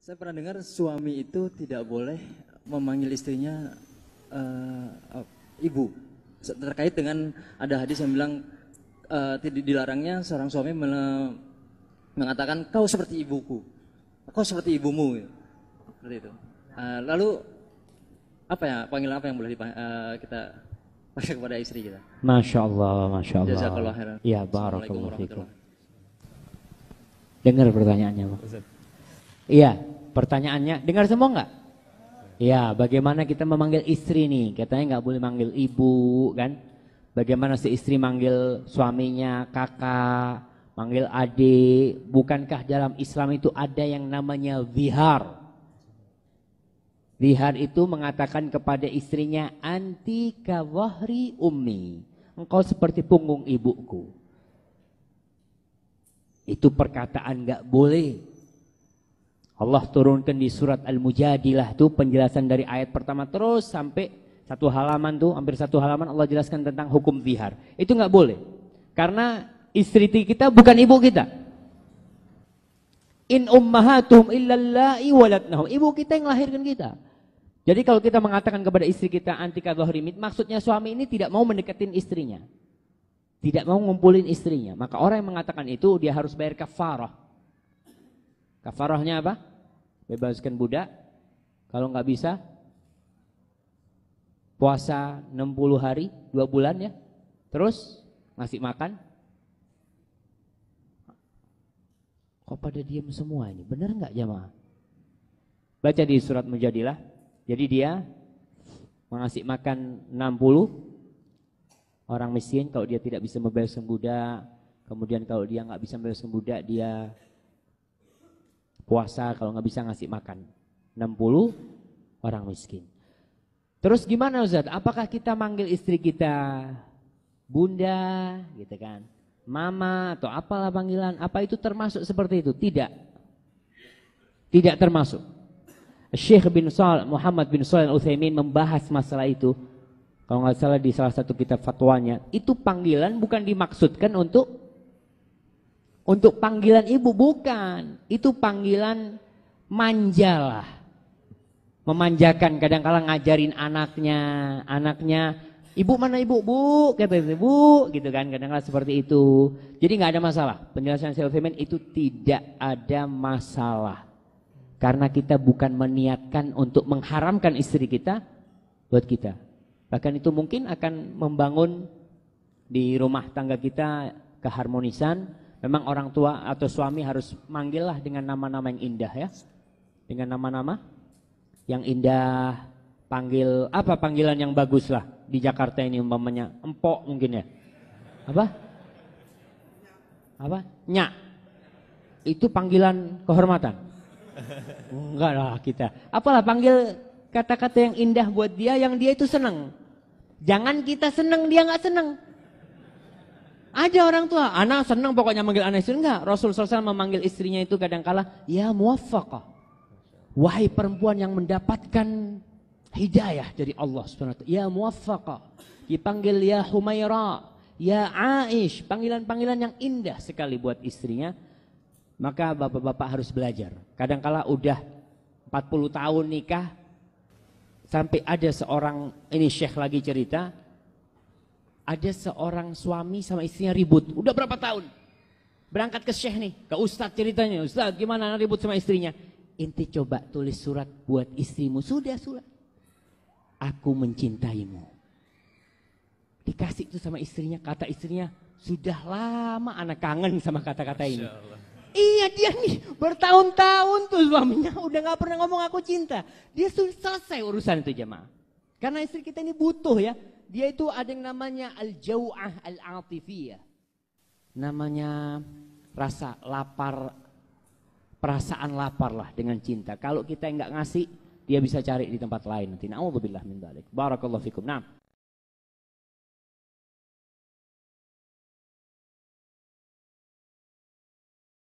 Saya pernah dengar suami itu tidak boleh memanggil istrinya ibu. Terkait dengan ada hadis yang bilang dilarangnya seorang suami mengatakan kau seperti ibuku, kau seperti ibumu, seperti itu. Lalu apa ya panggilan apa yang boleh kita pakai kepada istri kita? Masya Allah, Masya Allah. Jazakallah khairan. Ya, barakallahu fikum. Dengar pertanyaannya, Pak. Iya, pertanyaannya dengar semua nggak? Ya, bagaimana kita memanggil istri nih? Katanya nggak boleh manggil ibu, kan? Bagaimana si istri manggil suaminya kakak, manggil adik? Bukankah dalam Islam itu ada yang namanya zihar? Zihar itu mengatakan kepada istrinya, anti ka dhahri ummi, engkau seperti punggung ibuku. Itu perkataan nggak boleh. Allah turunkan di surat Al-Mujadilah tuh penjelasan dari ayat pertama terus sampai satu halaman tuh, hampir satu halaman Allah jelaskan tentang hukum zihar. Itu nggak boleh. Karena istri kita bukan ibu kita. In ummahatuhum illallai waladnahum. Ibu kita yang lahirkan kita. Jadi kalau kita mengatakan kepada istri kita anti ka dhahri ummi, maksudnya suami ini tidak mau mendekatin istrinya. Tidak mau ngumpulin istrinya. Maka orang yang mengatakan itu dia harus bayar kafarah. Kafarahnya apa? Bebaskan budak. Kalau nggak bisa, puasa 60 hari, 2 bulan ya. Terus ngasih makan. Kok pada diam semua ini? Benar nggak jamaah? Baca di surat Mujadilah. Jadi dia mengasih makan 60 orang miskin kalau dia tidak bisa membebaskan budak. Kemudian kalau dia nggak bisa membebaskan budak, dia puasa kalau nggak bisa ngasih makan 60 orang miskin. Terus gimana Ustaz? Apakah kita manggil istri kita bunda gitu kan, mama atau apalah panggilan? Apa itu termasuk seperti itu? Tidak. Tidak termasuk. Syekh Muhammad bin Shalih Al-Utsaimin membahas masalah itu. Kalau nggak salah di salah satu kitab fatwanya, itu panggilan bukan dimaksudkan untuk panggilan ibu, bukan. Itu panggilan manjalah. Memanjakan, kadang-kala ngajarin anaknya, ibu mana ibu, bu, kata ibu, gitu kan, kadang-kala seperti itu. Jadi nggak ada masalah. Penjelasan Syekh Utsaimin itu tidak ada masalah. Karena kita bukan meniatkan untuk mengharamkan istri kita buat kita. Bahkan itu mungkin akan membangun di rumah tangga kita keharmonisan. Memang orang tua atau suami harus manggillah dengan nama-nama yang indah ya. Dengan nama-nama yang indah. Panggil, apa panggilan yang bagus lah di Jakarta ini umpamanya. Empok mungkin ya. Apa? Apa? Nyak. Itu panggilan kehormatan. Enggak lah kita. Apalah panggil kata-kata yang indah buat dia, yang dia itu senang. Jangan kita senang, dia nggak senang. Ada orang tua, anak senang pokoknya manggil anak istri. Enggak, Rasul SAW memanggil istrinya itu kadang-kala ya muwaffaqah. Wahai perempuan yang mendapatkan hidayah dari Allah SWT. Ya muwaffaqah. Dipanggil ya Humaira, ya Aish. Panggilan-panggilan yang indah sekali buat istrinya. Maka bapak-bapak harus belajar. Kadang-kala udah 40 tahun nikah, sampai ada seorang, ini Syekh lagi cerita, ada seorang suami sama istrinya ribut. Udah berapa tahun? Berangkat ke Syekh nih, ke Ustadz ceritanya. Ustadz gimana ribut sama istrinya? Inti coba tulis surat buat istrimu. Sudah surat. Aku mencintaimu. Dikasih itu sama istrinya, kata istrinya, sudah lama anak kangen sama kata-kata ini. Iya dia nih bertahun-tahun tuh suaminya udah gak pernah ngomong aku cinta. Dia sudah selesai urusan itu jemaah. Karena istri kita ini butuh ya. Dia itu ada yang namanya al-jau'ah al-atifiyah. Namanya rasa lapar, perasaan lapar lah dengan cinta. Kalau kita nggak ngasih, dia bisa cari di tempat lain nanti. Na'udzubillah min dzalik. Barakallahu fikum. Nah.